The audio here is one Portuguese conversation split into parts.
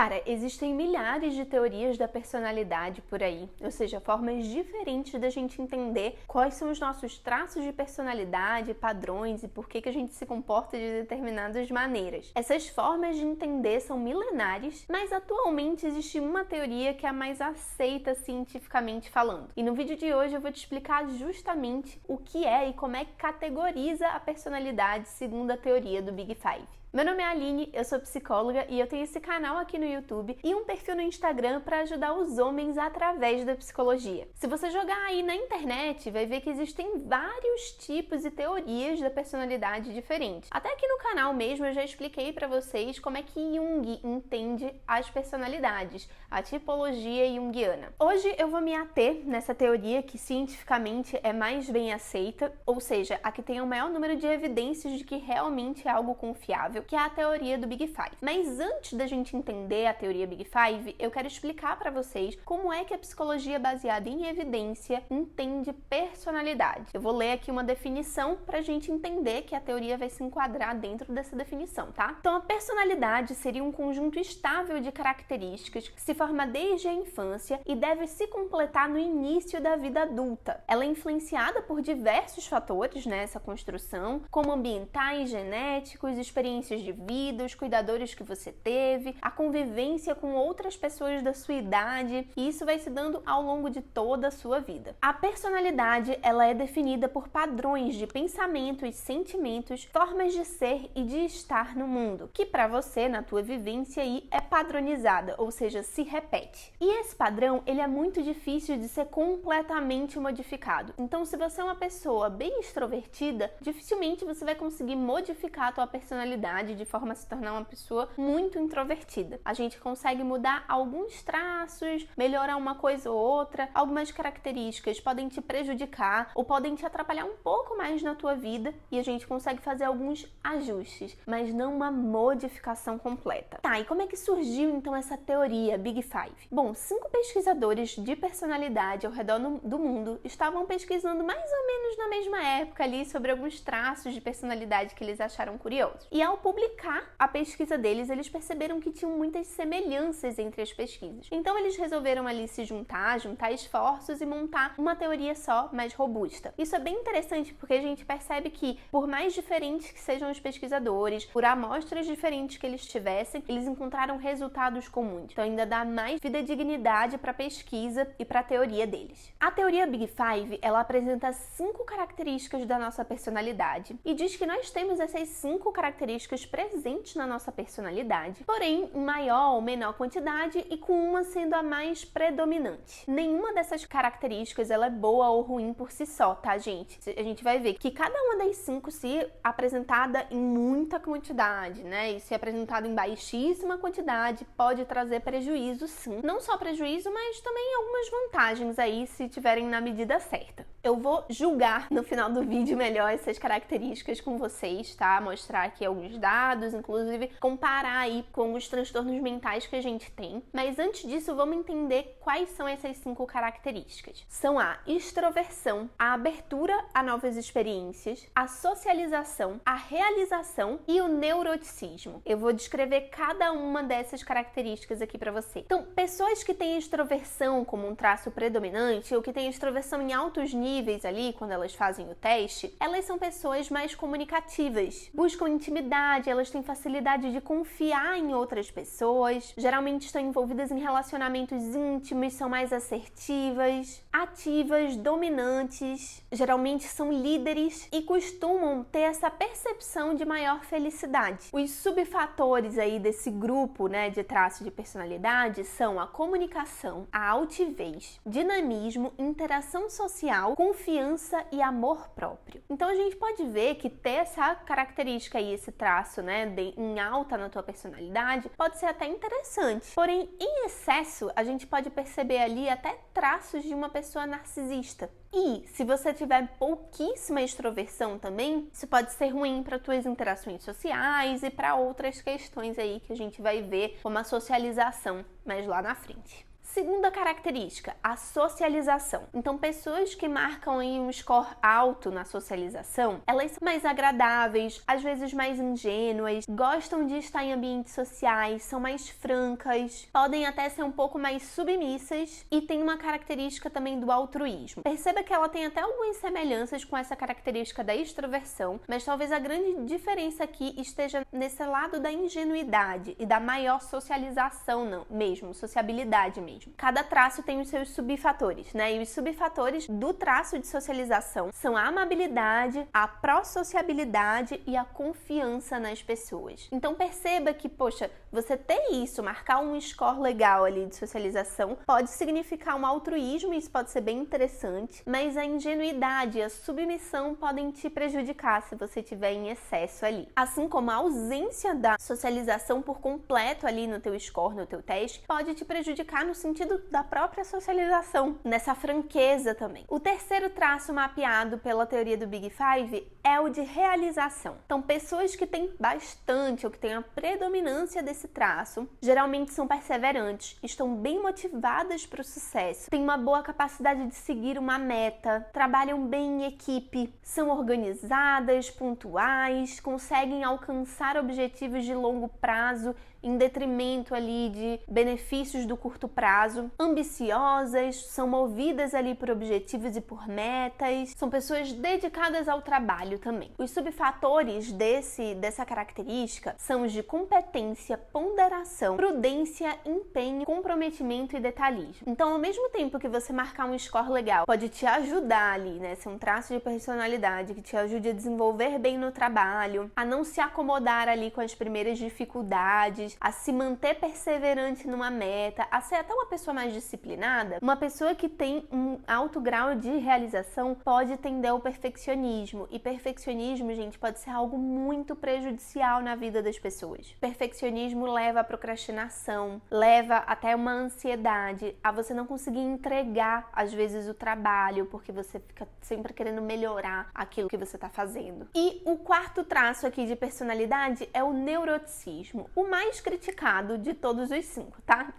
Cara, existem milhares de teorias da personalidade por aí, ou seja, formas diferentes da gente entender quais são os nossos traços de personalidade, padrões e por que a gente se comporta de determinadas maneiras. Essas formas de entender são milenares, mas atualmente existe uma teoria que é a mais aceita cientificamente falando. E no vídeo de hoje eu vou te explicar justamente o que é e como é que categoriza a personalidade segundo a teoria do Big Five. Meu nome é Aline, eu sou psicóloga e eu tenho esse canal aqui no YouTube e um perfil no Instagram para ajudar os homens através da psicologia. Se você jogar aí na internet, vai ver que existem vários tipos e teorias da personalidade diferentes. Até aqui no canal mesmo eu já expliquei para vocês como é que Jung entende as personalidades, a tipologia junguiana. Hoje eu vou me ater nessa teoria que cientificamente é mais bem aceita, ou seja, a que tem o maior número de evidências de que realmente é algo confiável, que é a teoria do Big Five. Mas antes da gente entender a teoria Big Five, eu quero explicar para vocês como é que a psicologia baseada em evidência entende personalidade. Eu vou ler aqui uma definição para a gente entender que a teoria vai se enquadrar dentro dessa definição, tá? Então, a personalidade seria um conjunto estável de características que se forma desde a infância e deve se completar no início da vida adulta. Ela é influenciada por diversos fatores nessa construção, como ambientais, genéticos, experiências de vida, os cuidadores que você teve, a convivência com outras pessoas da sua idade, e isso vai se dando ao longo de toda a sua vida. A personalidade, ela é definida por padrões de pensamentos, sentimentos, formas de ser e de estar no mundo, que para você, na tua vivência aí, é padronizada, ou seja, se repete. E esse padrão, ele é muito difícil de ser completamente modificado. Então, se você é uma pessoa bem extrovertida, dificilmente você vai conseguir modificar a tua personalidade de forma a se tornar uma pessoa muito introvertida. A gente consegue mudar alguns traços, melhorar uma coisa ou outra, algumas características podem te prejudicar ou podem te atrapalhar um pouco mais na tua vida e a gente consegue fazer alguns ajustes, mas não uma modificação completa. Tá, e como é que surgiu então essa teoria Big Five? Bom, 5 pesquisadores de personalidade ao redor do mundo estavam pesquisando mais ou menos na mesma época ali sobre alguns traços de personalidade que eles acharam curiosos. E ao publicar a pesquisa deles, eles perceberam que tinham muitas semelhanças entre as pesquisas. Então eles resolveram ali se juntar esforços e montar uma teoria só, mais robusta. Isso é bem interessante porque a gente percebe que, por mais diferentes que sejam os pesquisadores, por amostras diferentes que eles tivessem, eles encontraram resultados comuns. Então ainda dá mais fidedignidade para a pesquisa e para a teoria deles. A teoria Big Five, ela apresenta 5 características da nossa personalidade e diz que nós temos essas 5 características presentes na nossa personalidade, porém em maior ou menor quantidade e com uma sendo a mais predominante. Nenhuma dessas características ela é boa ou ruim por si só, tá, gente? A gente vai ver que cada uma das 5, se apresentada em muita quantidade, né, e se apresentada em baixíssima quantidade, pode trazer prejuízo, sim. Não só prejuízo, mas também algumas vantagens aí, se tiverem na medida certa. Eu vou julgar no final do vídeo melhor essas características com vocês, tá? Mostrar aqui alguns dados, inclusive comparar aí com os transtornos mentais que a gente tem. Mas antes disso, vamos entender quais são essas 5 características. São a extroversão, a abertura a novas experiências, a socialização, a realização e o neuroticismo. Eu vou descrever cada uma dessas características aqui para você. Então, pessoas que têm extroversão como um traço predominante ou que têm extroversão em altos níveis ali, quando elas fazem o teste, elas são pessoas mais comunicativas, buscam intimidade, elas têm facilidade de confiar em outras pessoas, geralmente estão envolvidas em relacionamentos íntimos, são mais assertivas, ativas, dominantes, geralmente são líderes e costumam ter essa percepção de maior felicidade. Os subfatores aí desse grupo, né, de traços de personalidade são a comunicação, a altivez, dinamismo, interação social, confiança e amor próprio. Então a gente pode ver que ter essa característica aí, esse traço, né, em alta na tua personalidade, pode ser até interessante. Porém, em excesso, a gente pode perceber ali até traços de uma pessoa narcisista. E se você tiver pouquíssima extroversão também, isso pode ser ruim para tuas interações sociais e para outras questões aí que a gente vai ver como a socialização mais lá na frente. Segunda característica, a socialização. Então, pessoas que marcam aí um score alto na socialização, elas são mais agradáveis, às vezes mais ingênuas, gostam de estar em ambientes sociais, são mais francas, podem até ser um pouco mais submissas e tem uma característica também do altruísmo. Perceba que ela tem até algumas semelhanças com essa característica da extroversão, mas talvez a grande diferença aqui esteja nesse lado da ingenuidade e da maior socialização sociabilidade mesmo. Cada traço tem os seus subfatores, né? E os subfatores do traço de socialização são a amabilidade, a pró-sociabilidade e a confiança nas pessoas. Então perceba que, poxa, você ter isso, marcar um score legal ali de socialização, pode significar um altruísmo, isso pode ser bem interessante, mas a ingenuidade e a submissão podem te prejudicar se você tiver em excesso ali. Assim como a ausência da socialização por completo ali no teu score, no teu teste, pode te prejudicar no sentido da própria socialização, nessa franqueza também. O terceiro traço mapeado pela teoria do Big Five é o de realização. Então, pessoas que têm bastante ou que têm a predominância desse traço, geralmente são perseverantes, estão bem motivadas para o sucesso, têm uma boa capacidade de seguir uma meta, trabalham bem em equipe, são organizadas, pontuais, conseguem alcançar objetivos de longo prazo em detrimento ali de benefícios do curto prazo, ambiciosas, são movidas ali por objetivos e por metas, são pessoas dedicadas ao trabalho também. Os subfatores dessa característica são os de competência, ponderação, prudência, empenho, comprometimento e detalhismo. Então, ao mesmo tempo que você marcar um score legal pode te ajudar ali, né, ser um traço de personalidade que te ajude a desenvolver bem no trabalho, a não se acomodar ali com as primeiras dificuldades, a se manter perseverante numa meta, a ser até uma pessoa mais disciplinada. Uma pessoa que tem um alto grau de realização pode tender ao perfeccionismo, e perfeccionismo, gente, pode ser algo muito prejudicial na vida das pessoas. Perfeccionismo leva à procrastinação, leva até uma ansiedade, a você não conseguir entregar às vezes o trabalho, porque você fica sempre querendo melhorar aquilo que você está fazendo. E o quarto traço aqui de personalidade é o neuroticismo, o mais criticado de todos os 5, tá?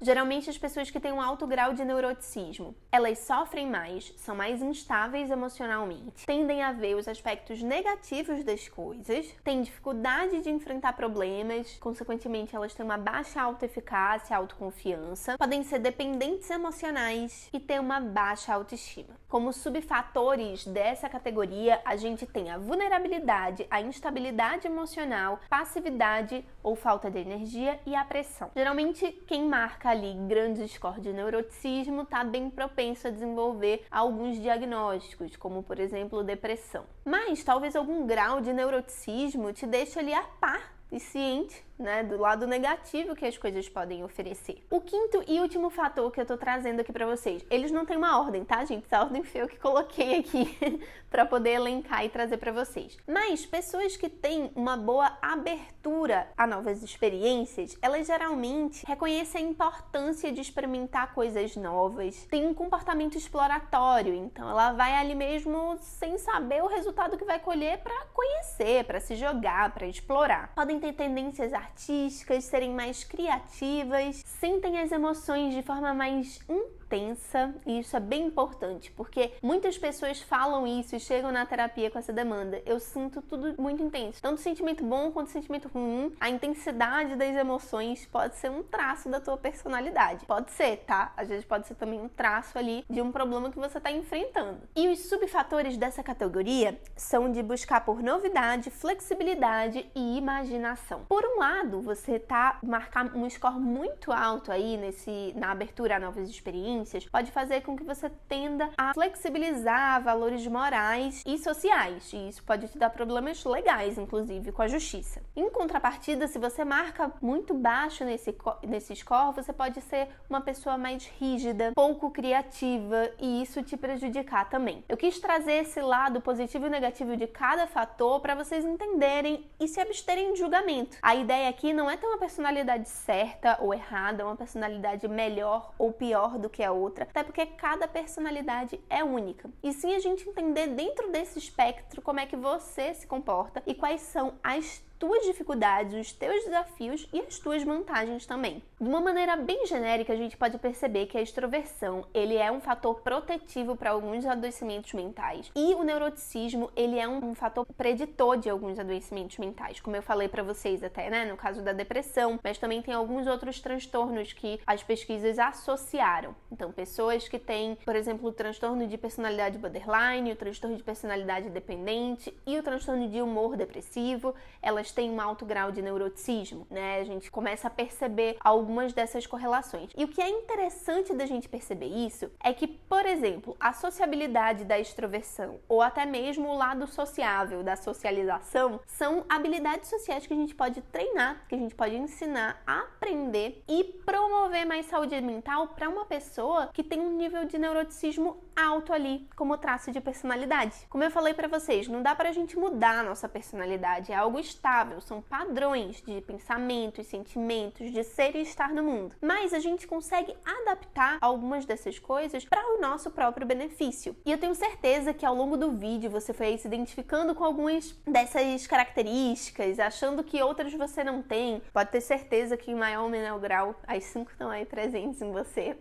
Geralmente as pessoas que têm um alto grau de neuroticismo, elas sofrem mais, são mais instáveis emocionalmente, tendem a ver os aspectos negativos das coisas, têm dificuldade de enfrentar problemas, consequentemente elas têm uma baixa autoeficácia, autoconfiança, podem ser dependentes emocionais e ter uma baixa autoestima. Como subfatores dessa categoria, a gente tem a vulnerabilidade, a instabilidade emocional, passividade ou falta de energia e a pressão. Geralmente, quem marca ali grandes scores de neuroticismo está bem propenso a desenvolver alguns diagnósticos, como por exemplo depressão. Mas talvez algum grau de neuroticismo te deixe ali a par e ciente, né, do lado negativo que as coisas podem oferecer. O quinto e último fator que eu tô trazendo aqui pra vocês, eles não têm uma ordem, tá, gente? Essa ordem foi eu que coloquei aqui pra poder elencar e trazer pra vocês. Mas pessoas que têm uma boa abertura a novas experiências, elas geralmente reconhecem a importância de experimentar coisas novas, têm um comportamento exploratório, então ela vai ali mesmo sem saber o resultado que vai colher pra conhecer, pra se jogar, pra explorar. Podem ter tendências artísticas, serem mais criativas, sentem as emoções de forma mais intensa, e isso é bem importante, porque muitas pessoas falam isso e chegam na terapia com essa demanda. Eu sinto tudo muito intenso, tanto sentimento bom quanto sentimento ruim. A intensidade das emoções pode ser um traço da tua personalidade. Pode ser, tá? Às vezes pode ser também um traço ali de um problema que você está enfrentando. E os subfatores dessa categoria são de buscar por novidade, flexibilidade e imaginação. Por um lado, você marcar um score muito alto aí na abertura a novas experiências, pode fazer com que você tenda a flexibilizar valores morais e sociais, e isso pode te dar problemas legais, inclusive, com a justiça. Em contrapartida, se você marca muito baixo nesse score, você pode ser uma pessoa mais rígida, pouco criativa, e isso te prejudicar também. Eu quis trazer esse lado positivo e negativo de cada fator para vocês entenderem e se absterem de julgamento. A ideia aqui não é ter uma personalidade certa ou errada, uma personalidade melhor ou pior do que a outra, até porque cada personalidade é única. E sim a gente entender dentro desse espectro como é que você se comporta e quais são as tuas dificuldades, os teus desafios e as tuas vantagens também. De uma maneira bem genérica, a gente pode perceber que a extroversão, ele é um fator protetivo para alguns adoecimentos mentais e o neuroticismo, ele é um fator preditor de alguns adoecimentos mentais, como eu falei para vocês até, né, no caso da depressão, mas também tem alguns outros transtornos que as pesquisas associaram. Então, pessoas que têm, por exemplo, o transtorno de personalidade borderline, o transtorno de personalidade dependente e o transtorno de humor depressivo, elas têm um alto grau de neuroticismo, né? A gente começa a perceber algumas dessas correlações. E o que é interessante da gente perceber isso é que, por exemplo, a sociabilidade da extroversão ou até mesmo o lado sociável da socialização são habilidades sociais que a gente pode treinar, que a gente pode ensinar a aprender e promover mais saúde mental para uma pessoa que tem um nível de neuroticismo alto ali, como traço de personalidade. Como eu falei para vocês, não dá pra gente mudar a nossa personalidade, é algo estável, são padrões de pensamentos, sentimentos, de ser e estar no mundo. Mas a gente consegue adaptar algumas dessas coisas para o nosso próprio benefício. E eu tenho certeza que ao longo do vídeo você foi se identificando com algumas dessas características, achando que outras você não tem. Pode ter certeza que em maior ou menor grau as 5 estão aí presentes em você.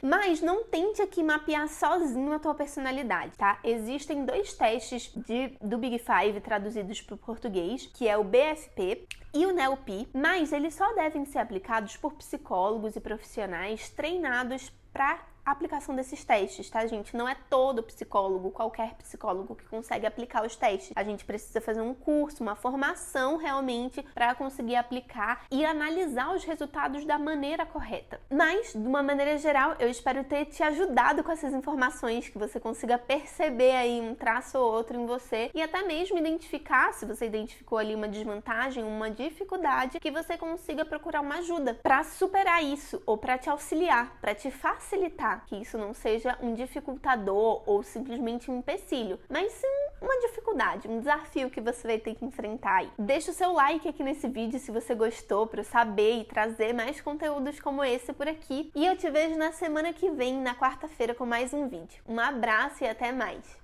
Mas não tente aqui mapear sozinho a tua personalidade, tá? Existem 2 testes do Big Five traduzidos para o português, que é o BFP e o NELP, mas eles só devem ser aplicados por psicólogos e profissionais treinados para aplicação desses testes, tá, gente? Não é todo psicólogo, qualquer psicólogo que consegue aplicar os testes. A gente precisa fazer um curso, uma formação realmente para conseguir aplicar e analisar os resultados da maneira correta. Mas, de uma maneira geral, eu espero ter te ajudado com essas informações, que você consiga perceber aí um traço ou outro em você e até mesmo identificar, se você identificou ali uma desvantagem, uma dificuldade, que você consiga procurar uma ajuda para superar isso ou para te auxiliar, para te facilitar, que isso não seja um dificultador ou simplesmente um empecilho, mas sim uma dificuldade, um desafio que você vai ter que enfrentar aí. Deixa o seu like aqui nesse vídeo se você gostou, para eu saber e trazer mais conteúdos como esse por aqui. E eu te vejo na semana que vem, na quarta-feira, com mais um vídeo. Um abraço e até mais!